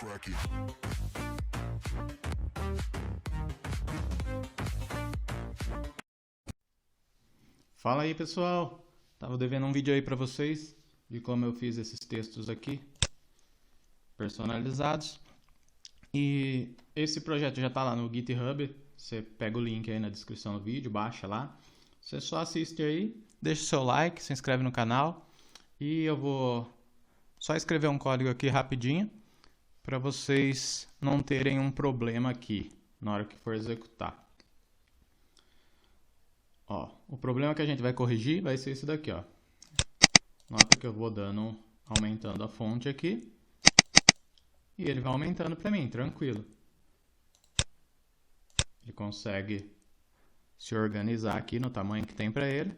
crack it. Fala aí, pessoal, tava devendo um vídeo aí pra vocês de como eu fiz esses textos aqui personalizados, e esse projeto já tá lá no GitHub. Você pega o link aí na descrição do vídeo, baixa lá, você só assiste aí, deixa o seu like, se inscreve no canal, e eu vou só escrever um código aqui rapidinho para vocês não terem um problema aqui na hora que for executar. Ó, o problema que a gente vai corrigir vai ser esse daqui, ó. Nota que eu vou aumentando a fonte aqui, e ele vai aumentando para mim, tranquilo. Ele consegue se organizar aqui no tamanho que tem para ele.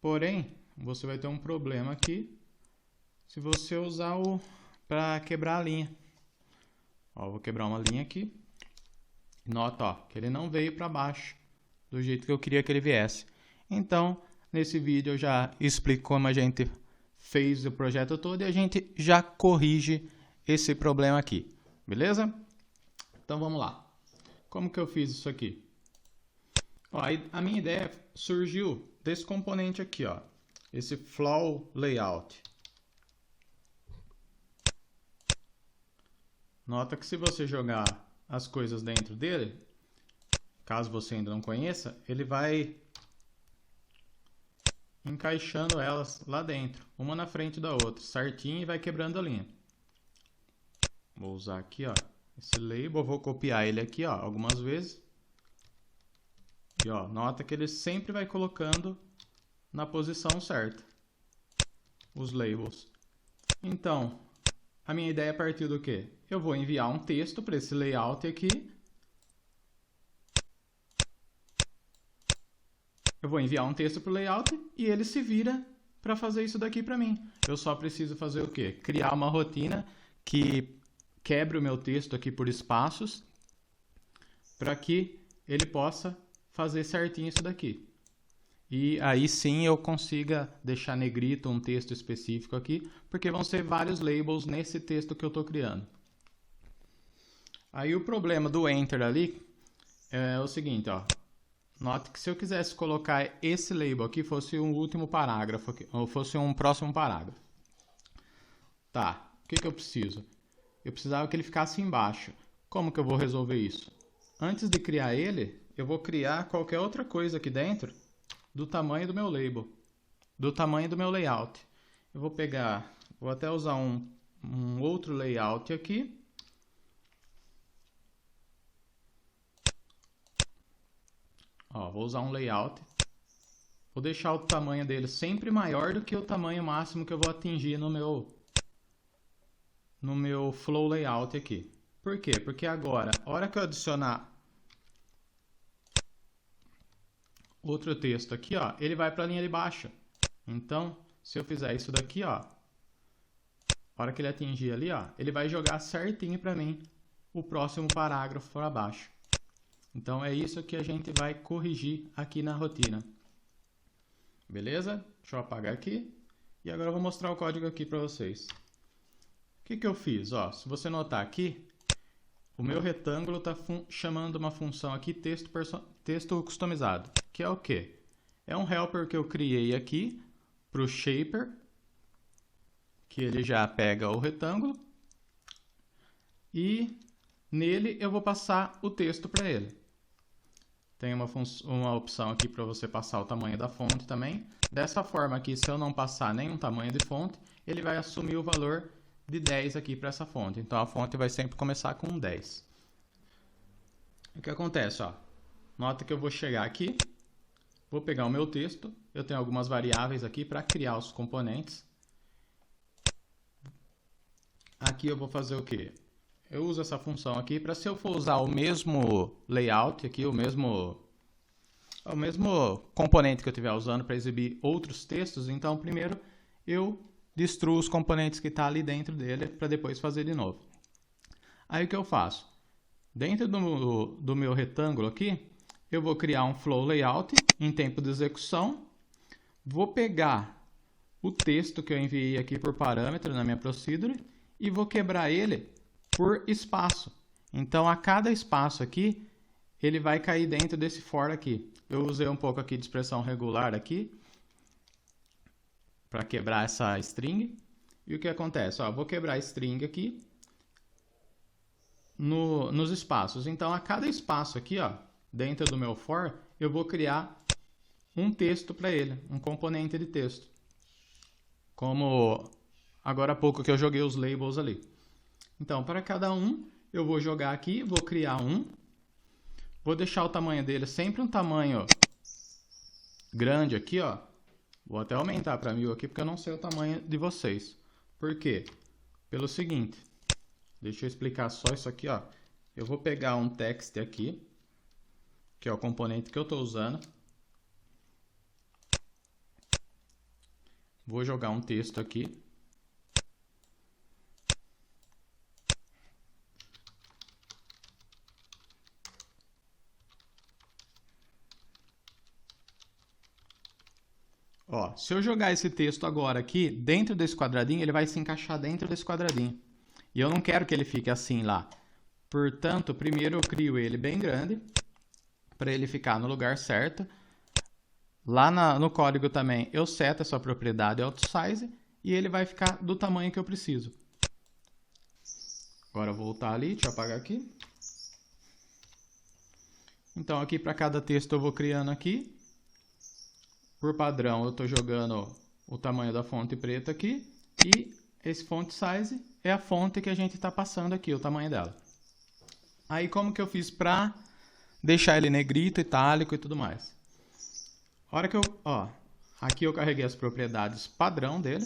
Porém, você vai ter um problema aqui se você usar para quebrar a linha. Ó, eu vou quebrar uma linha aqui. Nota, ó, que ele não veio para baixo do jeito que eu queria que ele viesse. Então, nesse vídeo eu já explico como a gente fez o projeto todo e a gente já corrige esse problema aqui, beleza? Então vamos lá. Como que eu fiz isso aqui? Ó, a minha ideia surgiu desse componente aqui, ó, esse flow layout. Nota que se você jogar as coisas dentro dele, caso você ainda não conheça, ele vai encaixando elas lá dentro, uma na frente da outra, certinho, e vai quebrando a linha. Vou usar aqui, ó, esse label, vou copiar ele aqui, ó, algumas vezes. E ó, nota que ele sempre vai colocando na posição certa os labels. Então, a minha ideia é partir do quê? Eu vou enviar um texto para esse layout aqui. Eu vou enviar um texto para o layout e ele se vira para fazer isso daqui para mim. Eu só preciso fazer o quê? Criar uma rotina que quebre o meu texto aqui por espaços para que ele possa fazer certinho isso daqui. E aí sim eu consiga deixar negrito um texto específico aqui, porque vão ser vários labels nesse texto que eu estou criando. Aí o problema do enter ali é o seguinte, ó. Note que se eu quisesse colocar esse label aqui, fosse um último parágrafo aqui, ou fosse um próximo parágrafo. Tá, o que eu preciso? Eu precisava que ele ficasse embaixo. Como que eu vou resolver isso? Antes de criar ele, eu vou criar qualquer outra coisa aqui dentro do tamanho do meu label, do tamanho do meu layout. Eu vou pegar, vou até usar um outro layout aqui. Ó, vou usar um layout. Vou deixar o tamanho dele sempre maior do que o tamanho máximo que eu vou atingir no meu flow layout aqui. Por quê? Porque agora, a hora que eu adicionar outro texto aqui, ó, ele vai para a linha de baixo. Então, se eu fizer isso daqui, ó, a hora que ele atingir ali, ó, ele vai jogar certinho para mim o próximo parágrafo para baixo. Então, é isso que a gente vai corrigir aqui na rotina. Beleza? Deixa eu apagar aqui. E agora eu vou mostrar o código aqui para vocês. O que eu fiz? Ó, se você notar aqui, o meu retângulo está chamando uma função aqui, texto customizado, que é o quê? É um helper que eu criei aqui para o shaper, que ele já pega o retângulo, e nele eu vou passar o texto para ele. Tem uma opção aqui para você passar o tamanho da fonte também. Dessa forma aqui, se eu não passar nenhum tamanho de fonte, ele vai assumir o valor de 10 aqui para essa fonte. Então a fonte vai sempre começar com 10. O que acontece, ó? Nota que eu vou chegar aqui, vou pegar o meu texto, eu tenho algumas variáveis aqui para criar os componentes. Aqui eu vou fazer o quê? Eu uso essa função aqui para, se eu for usar o mesmo layout aqui, o mesmo componente que eu estiver usando para exibir outros textos, então primeiro eu destruo os componentes que estão ali dentro dele para depois fazer de novo. Aí o que eu faço? Dentro do meu retângulo aqui, eu vou criar um flow layout em tempo de execução, vou pegar o texto que eu enviei aqui por parâmetro na minha procedure e vou quebrar ele por espaço. Então, a cada espaço aqui, ele vai cair dentro desse for aqui. Eu usei um pouco aqui de expressão regular aqui, para quebrar essa string. E o que acontece? Ó, vou quebrar a string aqui nos espaços. Então, a cada espaço aqui, ó, dentro do meu for, eu vou criar um texto para ele, um componente de texto. Como agora há pouco que eu joguei os labels ali. Então, para cada um, eu vou jogar aqui, vou criar um. Vou deixar o tamanho dele sempre um tamanho grande aqui, ó. Vou até aumentar para 1000 aqui, porque eu não sei o tamanho de vocês. Por quê? Pelo seguinte, deixa eu explicar só isso aqui, ó. Eu vou pegar um text aqui, que é o componente que eu estou usando. Vou jogar um texto aqui. Ó, se eu jogar esse texto agora aqui, dentro desse quadradinho, ele vai se encaixar dentro desse quadradinho. E eu não quero que ele fique assim lá. Portanto, primeiro eu crio ele bem grande, para ele ficar no lugar certo. Lá no código também eu seto essa propriedade AutoSize e ele vai ficar do tamanho que eu preciso. Agora eu vou voltar ali, deixa eu apagar aqui. Então aqui para cada texto eu vou criando aqui. Por padrão, eu estou jogando o tamanho da fonte preta aqui. E esse font size é a fonte que a gente está passando aqui, o tamanho dela. Aí, como que eu fiz para deixar ele negrito, itálico e tudo mais? A hora que eu... Ó, aqui eu carreguei as propriedades padrão dele,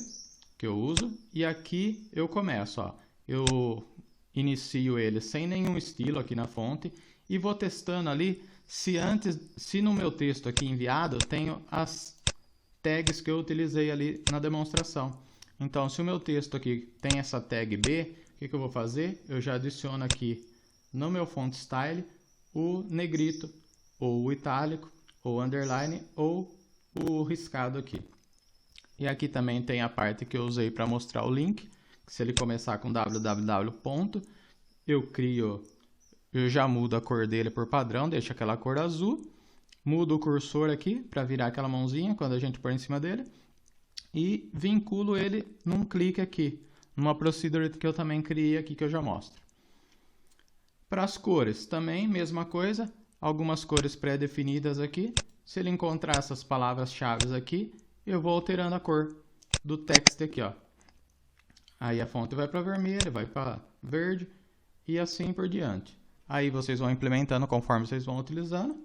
que eu uso. E aqui eu começo, ó. Eu inicio ele sem nenhum estilo aqui na fonte. E vou testando ali... Se no meu texto aqui enviado, eu tenho as tags que eu utilizei ali na demonstração. Então, se o meu texto aqui tem essa tag B, o que eu vou fazer? Eu já adiciono aqui no meu font style o negrito, ou o itálico, ou o underline, ou o riscado aqui. E aqui também tem a parte que eu usei para mostrar o link, que se ele começar com www. Eu já mudo a cor dele por padrão, deixo aquela cor azul. Mudo o cursor aqui para virar aquela mãozinha quando a gente pôr em cima dele. E vinculo ele num clique aqui, numa procedure que eu também criei aqui que eu já mostro. Para as cores também, mesma coisa. Algumas cores pré-definidas aqui. Se ele encontrar essas palavras-chave aqui, eu vou alterando a cor do text aqui, ó. Aí a fonte vai para vermelho, vai para verde e assim por diante. Aí vocês vão implementando conforme vocês vão utilizando.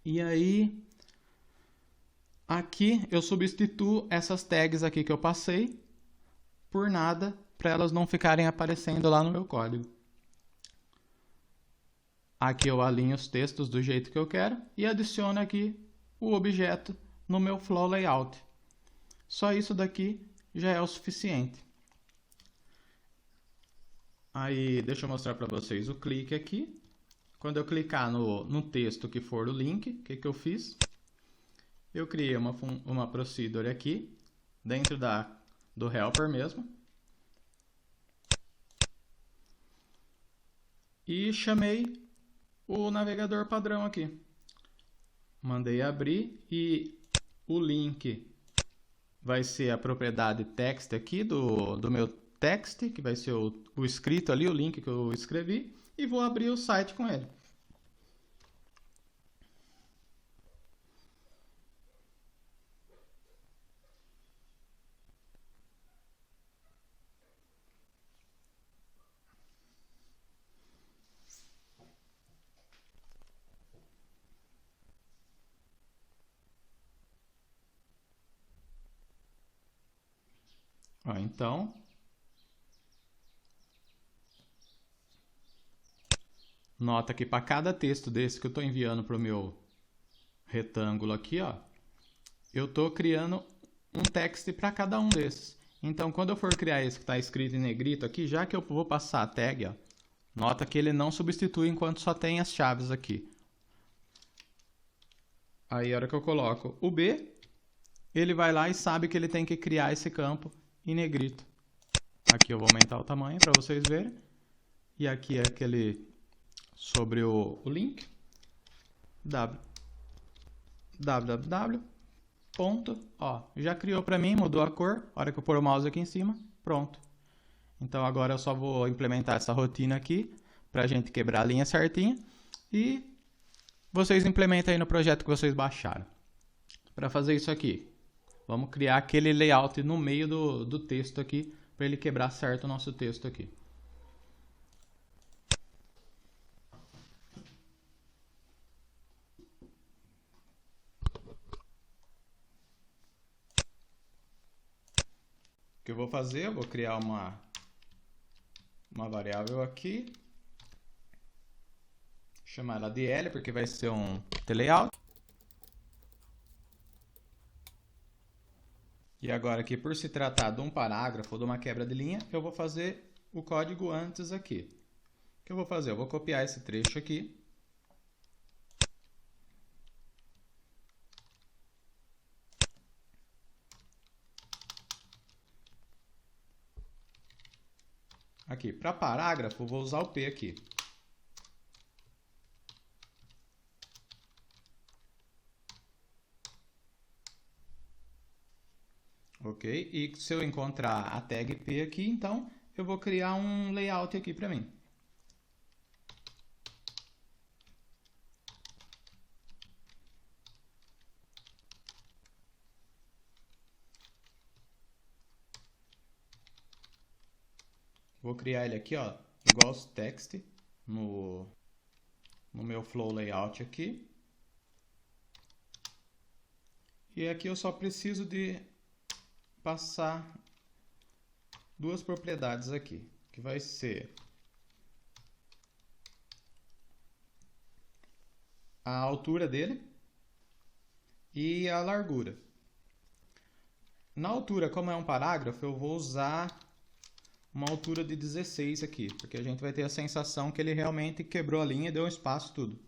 E aí, aqui eu substituo essas tags aqui que eu passei por nada, para elas não ficarem aparecendo lá no meu código. Aqui eu alinho os textos do jeito que eu quero e adiciono aqui o objeto no meu flow layout. Só isso daqui já é o suficiente. Aí, deixa eu mostrar para vocês o clique aqui. Quando eu clicar no texto que for o link, o que eu fiz? Eu criei uma procedure aqui, dentro do helper mesmo. E chamei o navegador padrão aqui. Mandei abrir e o link vai ser a propriedade text aqui do meu text, que vai ser o escrito ali, o link que eu escrevi, e vou abrir o site com ele. Ó, então, nota que para cada texto desse que eu estou enviando para o meu retângulo aqui, ó, eu estou criando um text para cada um desses. Então, quando eu for criar esse que está escrito em negrito aqui, já que eu vou passar a tag, ó, nota que ele não substitui enquanto só tem as chaves aqui. Aí, a hora que eu coloco o B, ele vai lá e sabe que ele tem que criar esse campo em negrito. Aqui eu vou aumentar o tamanho para vocês verem. E aqui é aquele sobre o link www. Ponto, ó, já criou para mim, mudou a cor. A hora que eu pôr o mouse aqui em cima, pronto. Então agora eu só vou implementar essa rotina aqui para a gente quebrar a linha certinha e vocês implementam aí no projeto que vocês baixaram. Para fazer isso aqui, vamos criar aquele layout no meio do texto aqui para ele quebrar certo o nosso texto aqui. O que eu vou fazer? Eu vou criar uma variável aqui, chamar ela de L, porque vai ser um layout. E agora aqui, por se tratar de um parágrafo ou de uma quebra de linha, eu vou fazer o código antes aqui. O que eu vou fazer? Eu vou copiar esse trecho aqui. Aqui, para parágrafo, eu vou usar o P aqui. Ok? E se eu encontrar a tag P aqui, então eu vou criar um layout aqui para mim. Vou criar ele aqui, ó, igual text no meu flow layout aqui. E aqui eu só preciso de passar duas propriedades aqui, que vai ser a altura dele e a largura. Na altura, como é um parágrafo, eu vou usar uma altura de 16 aqui, porque a gente vai ter a sensação que ele realmente quebrou a linha e deu um espaço tudo.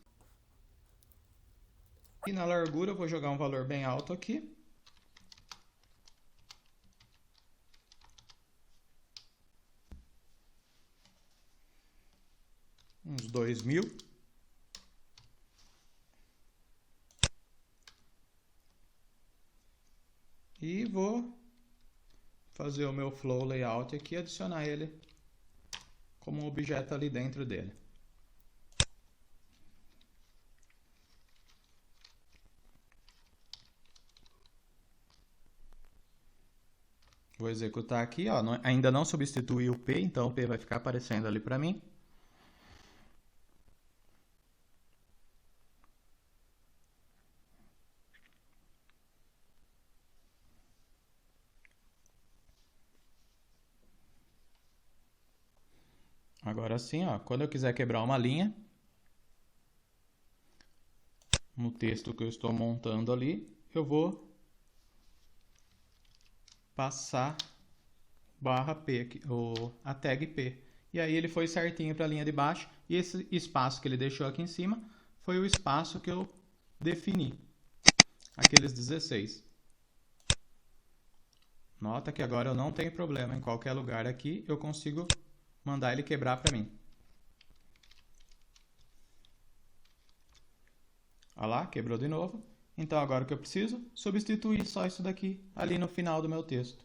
E na largura eu vou jogar um valor bem alto aqui. Uns 2000. E vou fazer o meu flow layout aqui e adicionar ele como um objeto ali dentro dele. Vou executar aqui, ó, ainda não substituí o P, então o P vai ficar aparecendo ali para mim. Agora sim, ó, quando eu quiser quebrar uma linha, no texto que eu estou montando ali, eu vou passar barra P, aqui, a tag P. E aí ele foi certinho para a linha de baixo, e esse espaço que ele deixou aqui em cima foi o espaço que eu defini, aqueles 16. Nota que agora eu não tenho problema, em qualquer lugar aqui eu consigo mandar ele quebrar para mim. Olha lá, quebrou de novo. Então agora o que eu preciso? Substituir só isso daqui ali no final do meu texto.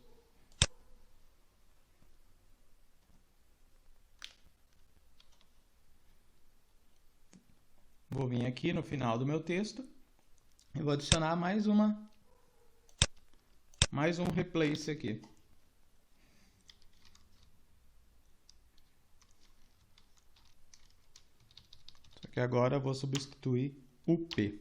Vou vir aqui no final do meu texto e vou adicionar mais um replace aqui. Só que agora eu vou substituir o P.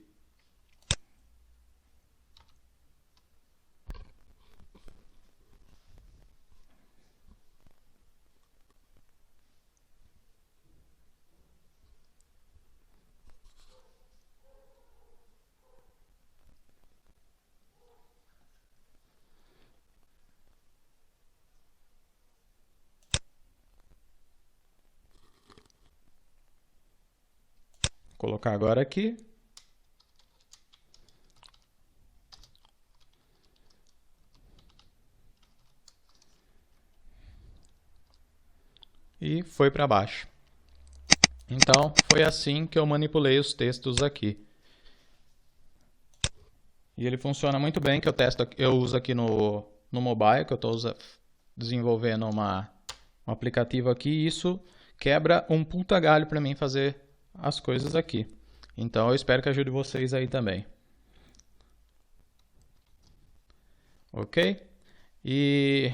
Vou colocar agora aqui. E foi para baixo. Então, foi assim que eu manipulei os textos aqui. E ele funciona muito bem, que eu uso aqui no mobile, que eu estou desenvolvendo um aplicativo aqui, e isso quebra um puta galho para mim fazer as coisas aqui. Então eu espero que ajude vocês aí também. Ok? E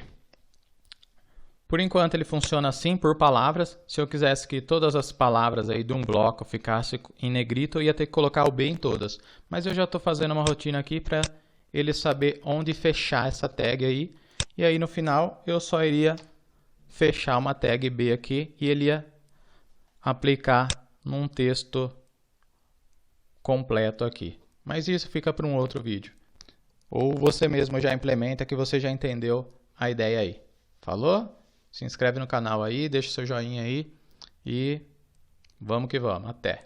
por enquanto ele funciona assim, por palavras. Se eu quisesse que todas as palavras aí de um bloco ficassem em negrito, eu ia ter que colocar o B em todas. Mas eu já estou fazendo uma rotina aqui para ele saber onde fechar essa tag aí. E aí no final eu só iria fechar uma tag B aqui e ele ia aplicar num texto completo aqui. Mas isso fica para um outro vídeo. Ou você mesmo já implementa que você já entendeu a ideia aí. Falou? Se inscreve no canal aí, deixa seu joinha aí e vamos que vamos. Até!